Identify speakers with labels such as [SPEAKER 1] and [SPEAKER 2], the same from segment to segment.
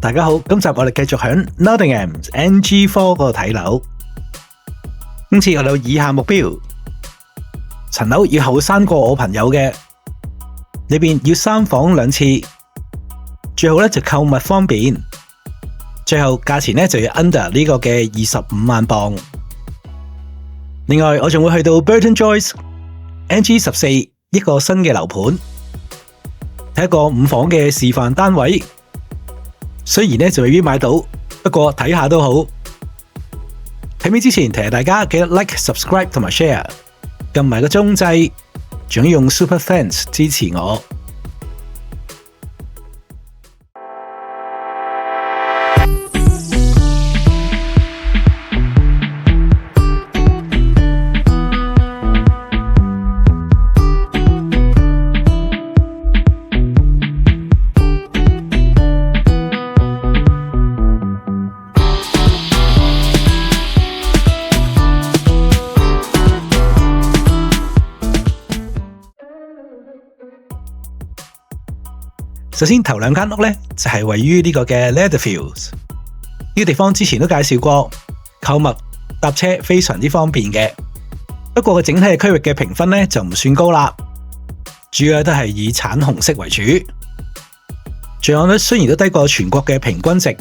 [SPEAKER 1] 大家好，今集我哋繼續響 Nottingham NG4 嗰度睇樓。今次我哋有以下目標：層樓要後生過我朋友嘅，裏邊要3房2廁，最好咧就購物方便，最後價錢咧就要 under 呢個嘅25萬鎊。另外我仲會去到 Burton Joyce NG14 一個新嘅樓盤，睇一個5房嘅示範單位。雖然咧就未必買到，不過睇下都好。睇片之前提下大家記得 like、subscribe 同埋 share， 撳埋個鐘掣，仲要用 Super Thanks 支持我。首先頭2間屋咧就係位於呢個嘅 Leatherfields 呢個地方，之前都介紹過，購物搭車非常之方便嘅。不過個整體嘅區域嘅評分咧就唔算高啦，主要都係以橙紅色為主。罪案率雖然都低過全國嘅平均值，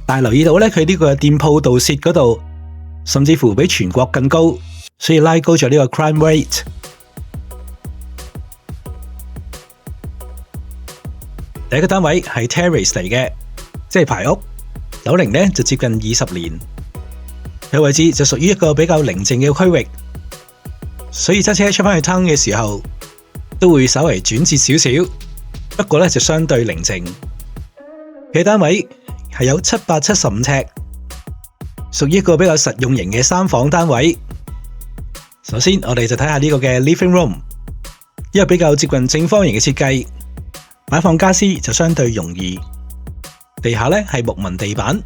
[SPEAKER 1] 但係留意到咧佢呢個店鋪盜竊嗰度，甚至乎比全國更高，所以拉高咗呢個 crime rate。第一個單位係 terrace 嚟嘅，即係排屋，樓齡咧就接近20年。佢位置就屬於一個比較寧靜嘅區域，所以揸車出返去 town 嘅時候，都會稍微轉折少少。不過咧就相對寧靜。佢單位係有775尺，屬於一個比較實用型嘅3房單位。首先我哋就睇下呢個嘅 living room， 因為比較接近正方形嘅設計。擺放家私就相對容易，地下咧係木紋地板，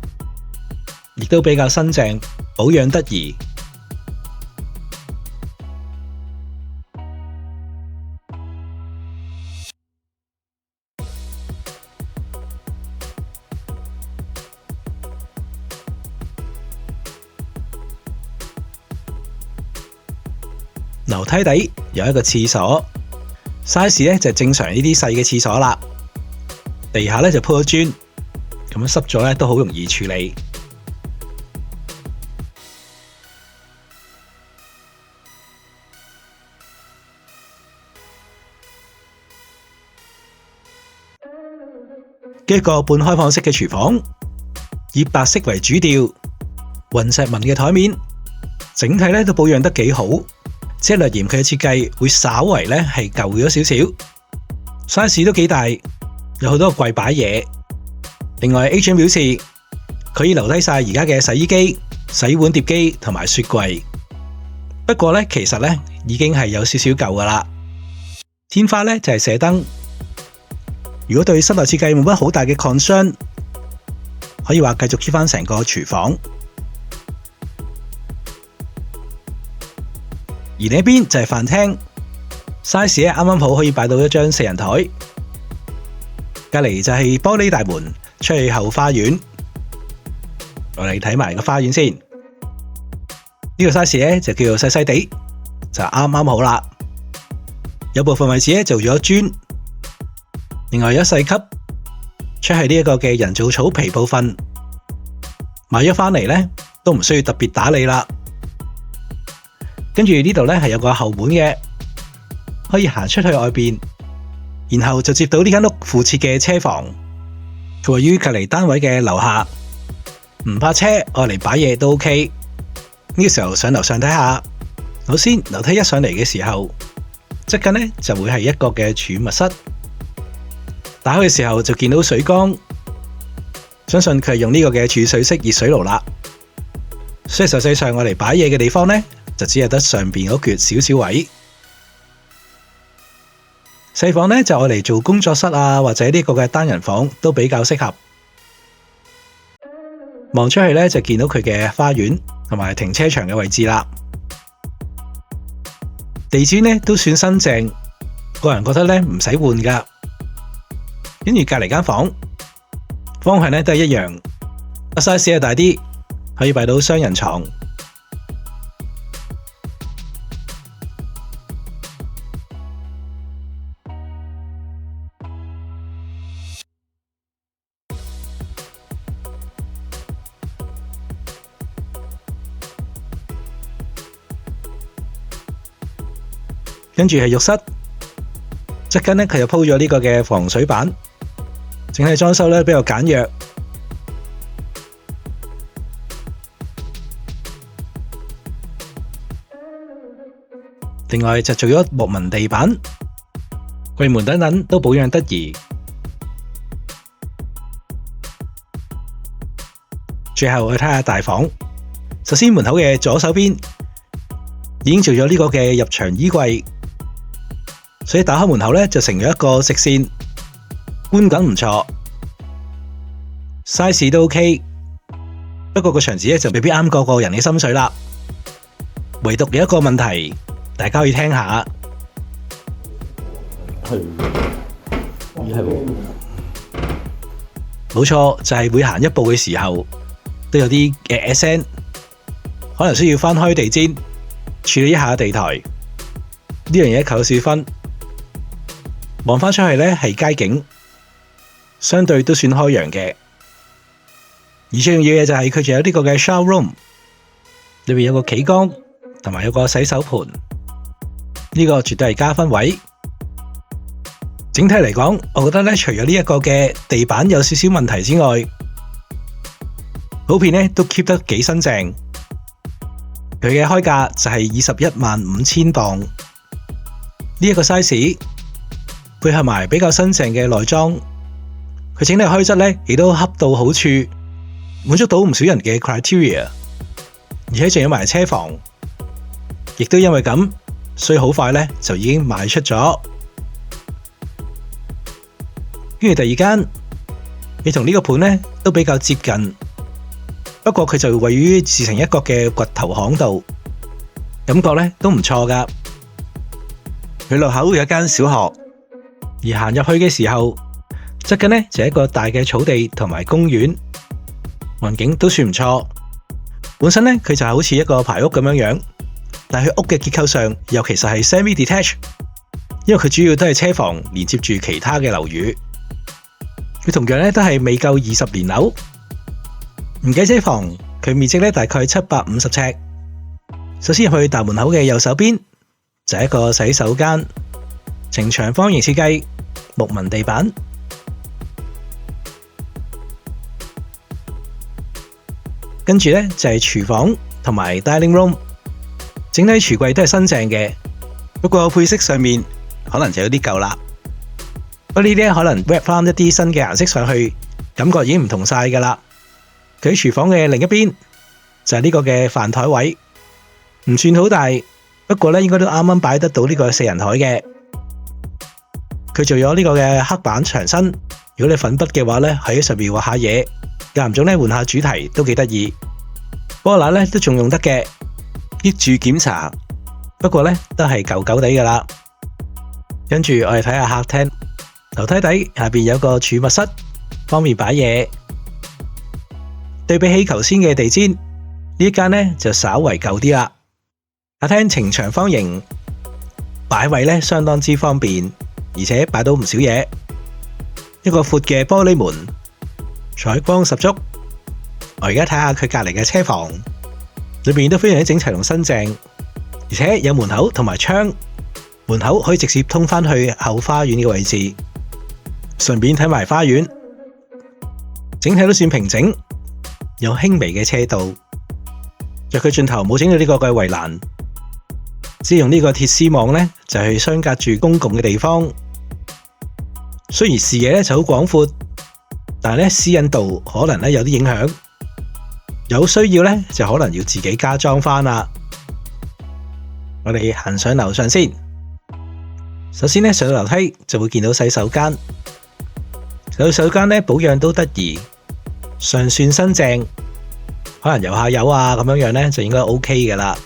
[SPEAKER 1] 亦都比較新淨，保養得宜。樓梯底有一個廁所。size 咧就正常呢啲細嘅廁所啦，地下咧就鋪咗磚，咁樣濕咗咧都好容易處理。一個半開放式嘅廚房，以白色為主調，雲石紋嘅台面，整體咧都保養得幾好。即係略嫌佢嘅設計會稍為咧係舊咗少少 ，size 都幾大，有好多櫃擺嘢。另外 agent 表示佢已留低晒而家嘅洗衣機、洗碗碟機同埋雪櫃。不過咧其實咧已經係有少少舊噶啦。天花咧就係射燈。如果對室內設計冇乜好大嘅 concern， 可以話繼續 keep 翻成個廚房。而呢邊就係飯廳 ，size 咧啱啱好可以擺到一張4人台。隔籬就係玻璃大門出去後花園。我哋睇埋個花園先。呢個 size 咧就叫做細細地，就啱啱好啦。有部分位置咧做咗磚，另外有一細級出去呢一個嘅人造草皮部分，買咗翻嚟咧都唔需要特別打理啦。跟住呢度咧係有個後門嘅，可以行出去外邊，然後就接到呢間屋附設嘅車房。佢位於隔籬單位嘅樓下，唔怕車，愛嚟擺嘢都 OK。呢個時候上樓上睇下，首先樓梯一上嚟嘅時候，側近咧就會係一個嘅儲物室。打開嘅時候就見到水缸，相信佢係用呢個嘅儲水式熱水爐啦。所以實際上我嚟擺嘢嘅地方咧，就只係得上邊嗰橛少少位。細房咧就愛嚟做工作室啊，或者呢個嘅單人房都比較適合。望出去咧就見到佢嘅花園同埋停車場嘅位置啦。地磚咧都算新淨，個人覺得咧唔使換噶。跟住隔籬間房方向咧都係一樣，個 size 係大啲，可以擺到雙人床。跟住係浴室，側跟咧佢就鋪咗呢個嘅防水板，整體裝修咧比較簡約。另外就做咗木紋地板，櫃門等等都保養得宜。最後去睇下大房，首先門口嘅左手邊已經做咗呢個嘅入牆衣櫃。所以打開門口咧，就成咗一個直線，觀感唔錯 ，size 都 OK。不過個牆紙咧就未必啱個人嘅心水啦。唯獨有一個問題，大家可以聽下。係冇錯，就係每行一步嘅時候都有啲嘅聲，可能需要翻開地氈處理一下地台。呢樣嘢扣少分。望返出去咧係街景，相對都算開揚嘅。而最重要嘅就係佢仲有呢個嘅 shower room， 裏面有個企缸同埋有個洗手盆，呢個絕對係加分位。整體嚟講，我覺得咧除咗呢一個嘅地板有少少問題之外，普遍咧都 keep 得幾新淨。佢嘅開價就係215000鎊，呢一個 size。配合埋比較新淨嘅內裝，佢整體開質咧亦都恰到好處，滿足到唔少人嘅 criteria， 而且仲有埋車房，亦都因為咁，所以好快咧就已經賣出咗。跟住第二間，你同呢個盤咧都比較接近，不過佢就位於自成一角嘅掘頭巷度，感覺咧都唔錯噶。佢落口有一間小學。而行入去嘅時候，側近呢就係一個大嘅草地同埋公園，環境都算唔錯。本身呢佢就係好似一個排屋咁樣樣，但係佢屋嘅結構上又其實係 semi-detached， 因為佢主要都係車房連接住其他嘅樓宇。佢同樣呢都係未夠20年樓，唔計車房，佢面積呢大概750尺。首先入去大門口嘅右手邊就係一個洗手間，呈長方形設計。木紋地板，跟住呢就係廚房同埋 dining room， 整體櫥櫃都係新淨嘅，不過配色上面可能就有啲舊啦。不過呢啲可能 wrap 翻一啲新嘅顏色上去，感覺已經唔同晒噶啦。佢喺廚房嘅另一邊就係呢個嘅飯台位，唔算好大，不過呢應該都啱啱擺得到呢個4人台嘅。佢做咗呢個嘅黑板牆身，如果你粉筆嘅話咧，喺上面畫下嘢，間唔中咧換下主題都幾得意。波乸咧都仲用得嘅，益住檢查，不過咧都係舊舊地噶啦。跟住我哋睇下客廳，樓梯底下邊有個儲物室，方便擺嘢。對比起頭先嘅地氈，呢一間咧就稍為舊啲啦。客廳呈長方形，擺位咧相當之方便。而且擺到唔少嘢，一個闊嘅玻璃門，採光十足。我而家睇下佢隔籬嘅車房，裏面都非常之整齊同新淨，而且有門口同埋窗，門口可以直接通返去後花園嘅位置，順便睇埋花園。整體都算平整，有輕微嘅車道，若佢盡頭冇整到呢個嘅圍欄，只用呢個鐵絲網呢，就去相隔住公共嘅地方。雖然視野咧就好廣闊，但係咧私隱度可能咧有啲影響，有需要咧就可能要自己加裝返啦。我哋行上樓上先，首先咧上到樓梯就會見到洗手間，洗手間咧保養都得宜，尚算新淨，可能油下油啊咁樣樣咧就應該 OK 嘅啦。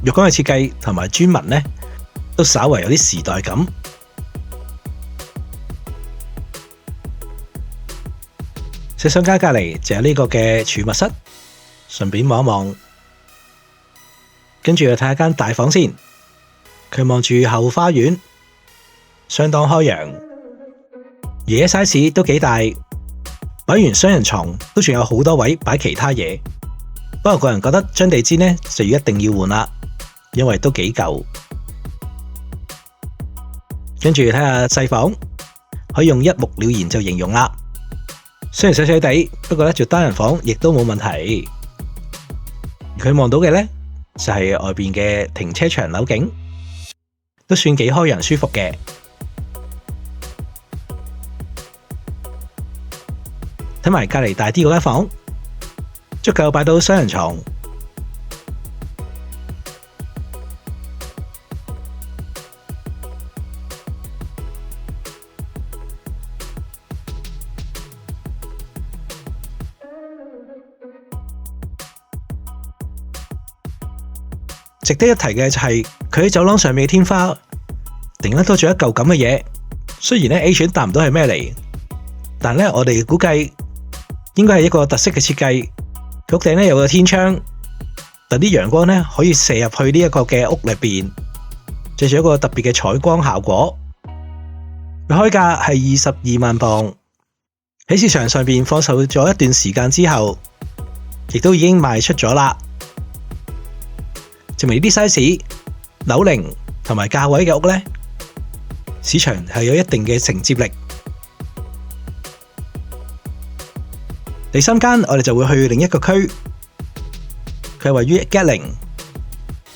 [SPEAKER 1] 浴缸嘅設計同埋專紋咧都稍為有啲時代感。洗手間隔籬就有呢個嘅儲物室，順便望一望，跟住又睇下間大房先。佢望住後花園，相當開揚，嘢 size 都幾大。擺完雙人床都仲有好多位擺其他嘢，不過個人覺得張地氈呢就一定要換啦，因為都幾舊。跟住睇下細房，可以用一目了然就形容啦。雖然細細地，不過咧做單人房亦都冇問題。佢望到嘅呢就係外邊嘅停車場樓景，都算幾開揚舒服嘅。睇埋隔籬大啲嗰間房，足夠擺到雙人床。值得一提嘅就係佢喺走廊上面嘅天花，突然間多咗一嚿咁嘅嘢。雖然咧 A 選答唔到係咩嚟，但咧我哋估計應該係一個特色嘅設計。屋頂咧有個天窗，等啲陽光咧可以射入去呢一個嘅屋裏邊，製造一個特別嘅採光效果。佢開價係22萬磅，喺市場上邊放售咗一段時間之後，亦都已經賣出咗啦。證明呢啲 size、樓齡同埋價位嘅屋呢，市場係有一定嘅承接力。第三間我哋就會去另一個區，佢係位於 Gatling，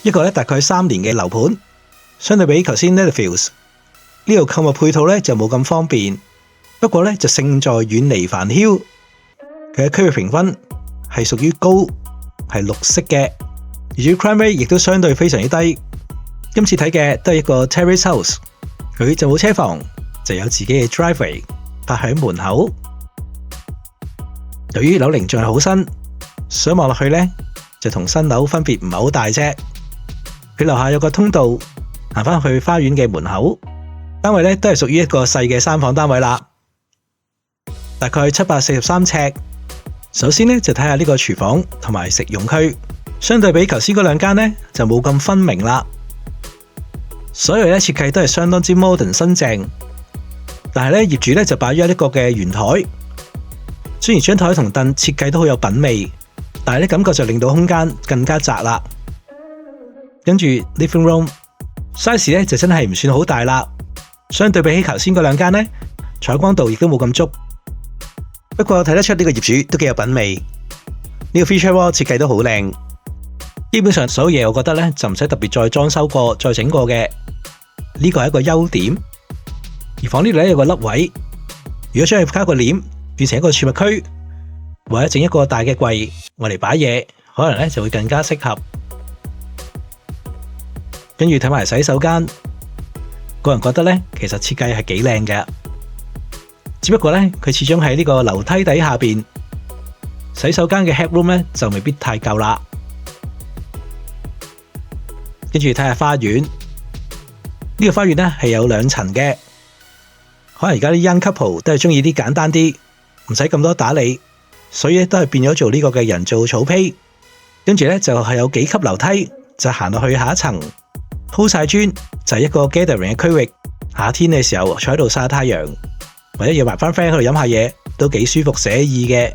[SPEAKER 1] 一個大概3年嘅樓盤，相對比頭先 Netherfields 呢度購物配套呢就冇咁方便，不過呢就勝在遠離繁囂。佢嘅區域評分係屬於高，係綠色嘅，而且 crime rate 亦都相對非常之低。今次睇嘅都係一個 terrace house， 佢就冇車房，就有自己嘅 driveway 泊喺門口。由於樓齡仲係好新，想望落去呢，就同新樓分別唔係好大啫。佢樓下有個通道，行返去花園嘅門口。單位呢都係屬於一個細嘅3房單位啦，大概743尺。首先呢，就睇下呢個廚房同埋食用區，相對比頭先嗰兩間呢，就冇咁分明啦。所有呢設計都係相當之 modern 新淨，但係呢業主呢就擺咗一個嘅圓台。雖然張台同凳設計都好有品味，但係呢感覺就令到空間更加窄啦。跟住 living room size 呢就真係唔算好大啦，相對比起頭先嗰兩間呢，採光度亦都冇咁足。不過睇得出呢個業主都幾有品味，呢個 feature wall 設計都好靚。基本上所有嘢我覺得呢就唔使特別再裝修過、再整過嘅，呢個係一個優點。而房呢度呢有個凹位，如果將佢加個簾，變成一個儲物區，或者整一個大嘅櫃，我嚟擺嘢，可能呢就會更加適合。跟住睇埋洗手間，個人覺得呢其實設計係幾靚嘅，只不過呢佢始終喺呢個樓梯底下邊，洗手間嘅 headroom 呢就未必太夠啦。跟住睇下花園，呢個花園呢係有2層嘅，可能而家啲 young couple 都係中意啲簡單啲，唔使咁多打理，所以都係變咗做呢個嘅人造草坯。跟住呢就係有幾級樓梯，就行落去下一層，鋪晒磚，就係一個 gathering 嘅區域。夏天嘅時候坐喺度曬太陽，或者約埋班 friend 喺度飲下嘢，都幾舒服寫意嘅。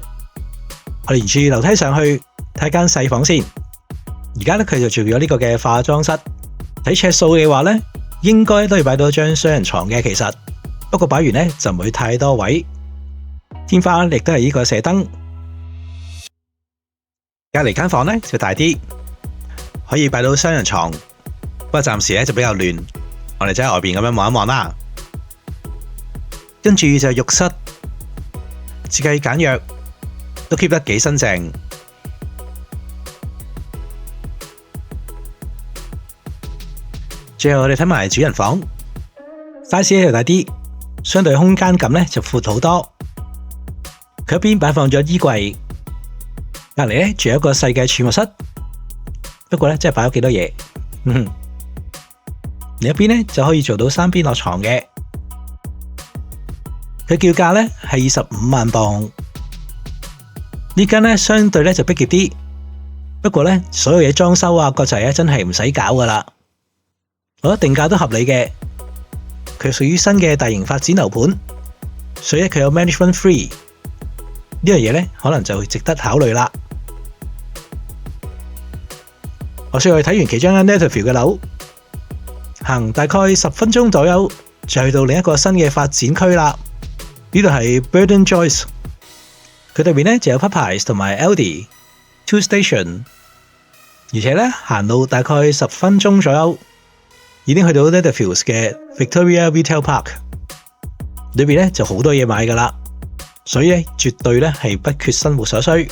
[SPEAKER 1] 我哋沿住樓梯上去睇間細房先。而家呢佢就做咗呢個嘅化妝室，睇尺數嘅話呢，應該都要擺到一張雙人床嘅。其實不過擺完呢就唔會太多位。天花亦都係呢個射燈。隔籬間房呢就大啲，可以擺到雙人床，不過暫時呢就比較亂。我哋就喺外邊咁樣望一望啦。跟住就係浴室，設計簡約，都 keep 得幾新淨。最後我哋睇埋主人房 ，size 呢就大啲，相對空間感呢就闊好多。佢一邊擺放咗衣櫃，隔籬呢仲有一個細嘅儲物室，不過呢真係擺咗幾多嘢。另一邊呢就可以做到3邊落床嘅。佢叫價呢係25萬磅，呢間咧相對咧就逼傑啲，不過咧所有嘢裝修啊各齊咧真係唔使搞噶啦。我覺得定價都合理嘅，佢屬於新嘅大型發展樓盤，所以佢有 management free 呢樣嘢咧，可能就值得考慮啦。我先去睇完其中一間 Netherfield 嘅樓，行大概10分鐘左右，就去到另一個新嘅發展區啦。呢度係 Burton Joyce， 佢對面咧就有 Popeyes 同埋 Aldi Two Station， 而且咧行路大概10分鐘左右，已經去到 Netherfield 嘅 Victoria Retail Park， 裏邊咧就好多嘢買噶啦，所以咧絕對咧係不缺生活所需。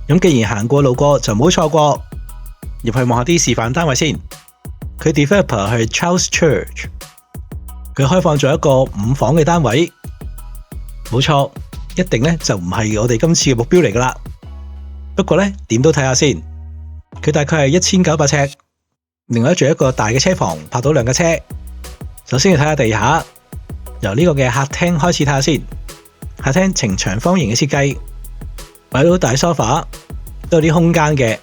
[SPEAKER 1] 咁既然行過路過就唔好錯過，入去望下啲示範單位先。佢 developer 係 Charles Church， 佢開放咗一個5房嘅單位，冇錯，一定咧就唔係我哋今次嘅目標嚟噶啦。不過咧點都睇下先，佢大概係1900尺，另外仲有一個大嘅車房，泊到2架車。首先要睇下地下，由呢個嘅客廳開始睇下先。客廳呈長方形嘅設計，擺到大 sofa， 都有啲空間嘅。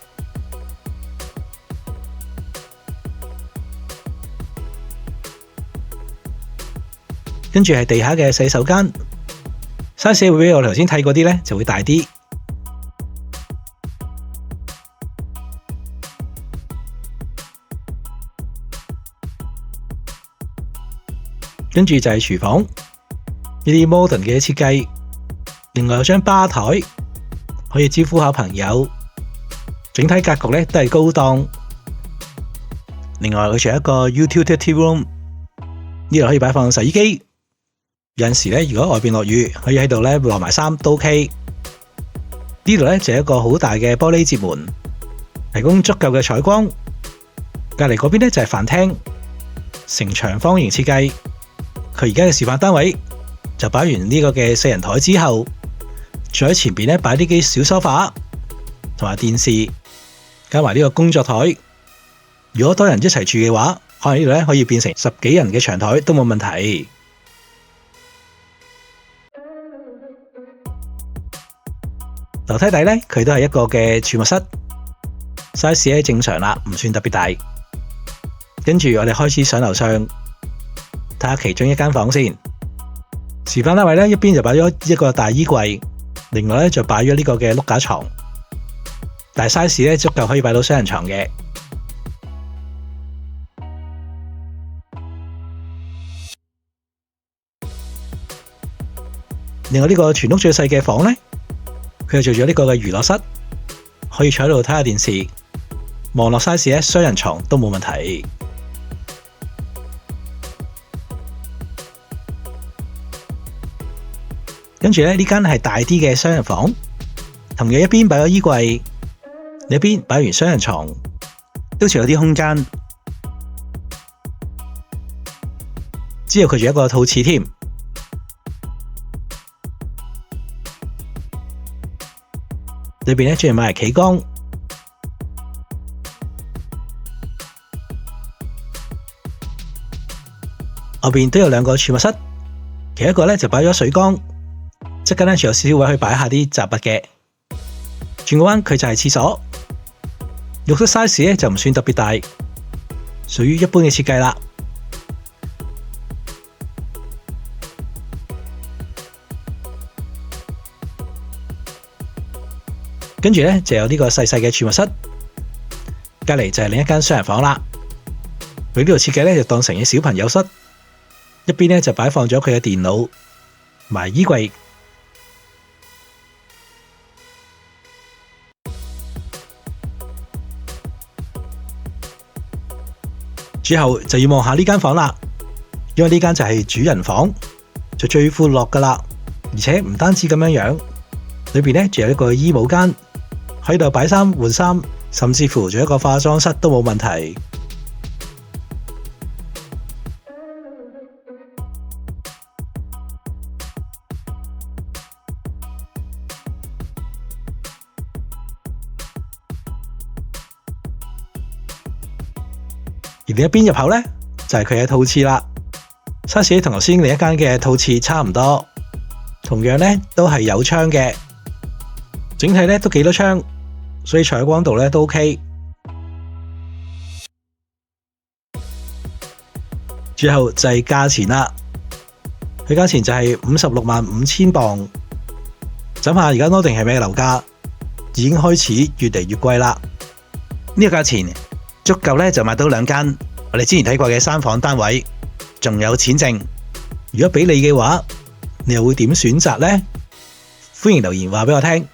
[SPEAKER 1] 跟住係地下嘅洗手間，size 會比我頭先睇嗰啲咧就會大啲。跟住就係廚房，呢啲 modern 嘅設計，另外有張吧台可以招呼下朋友，整體格局咧都係高檔。另外佢仲有一個 utility room， 呢度可以擺放洗衣機。有陣時咧，如果外邊落雨，可以喺度咧晾埋衫都 OK。呢度咧就有一個好大嘅玻璃接門，提供足夠嘅採光。隔籬嗰邊咧就係飯廳，呈長方形設計。佢而家嘅示範單位就擺完呢個嘅4人台之後，再喺前邊咧擺啲幾小梳化同埋電視，加埋呢個工作台。如果多人一齊住嘅話，可能呢度咧可以變成10幾人嘅長台都冇問題。樓梯底咧，佢都係一個嘅儲物室 ，size 咧正常啦，唔算特別大。跟住我哋開始上樓上，睇下其中一間房先。示範單位咧，一邊就擺咗一個大衣櫃，另外咧就擺咗呢個嘅碌架床。但係 size 咧足夠可以擺到雙人床嘅。另外呢個全屋最細嘅房咧，佢就做咗呢個嘅娛樂室，可以坐喺度睇下電視，望落 size 咧雙人床都冇問題。跟住咧呢間係大啲嘅雙人房，同樣一邊擺咗衣櫃，另一邊擺完雙人床，都仲有啲空間。之後佢仲有一個套廁添。裏邊咧仲要買嚟企缸，外邊都有2個儲物室，其一個咧就擺咗水缸，側間咧仲有少少位去擺下啲雜物嘅。轉個彎佢就係廁所，浴室 size 咧就唔算特別大，屬於一般嘅設計啦。跟住咧就有呢個細細嘅儲物室，隔籬就係另一間雙人房啦。佢呢度設計咧就當成嘅小朋友室，一邊咧就擺放咗佢嘅電腦同埋衣櫃。之後就要望下呢間房啦，因為呢間就係主人房，就最闊落噶啦。而且唔單止咁樣樣，裏邊咧仲有一個衣帽間。喺度擺衫換衫，甚至乎仲有一個化妝室都冇問題。而另一邊入口咧，就係佢嘅套廁啦。size 同頭先另一間嘅套廁差唔多，同樣咧都係有窗嘅。整體咧都幾多槍，所以採光度咧都 OK。最後就係價錢啦，佢價錢就係565000鎊。諗下而家 Nottingham 係咩樓價，已經開始越嚟越貴啦。呢個價錢足夠咧就買到2間我哋之前睇過嘅3房單位，仲有錢剩。如果俾你嘅話，你又會點選擇呢？歡迎留言話俾我聽。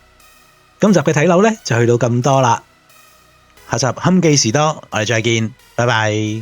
[SPEAKER 1] 今集嘅睇樓咧就去到咁多啦，下集堪記士多，我哋再見，拜拜。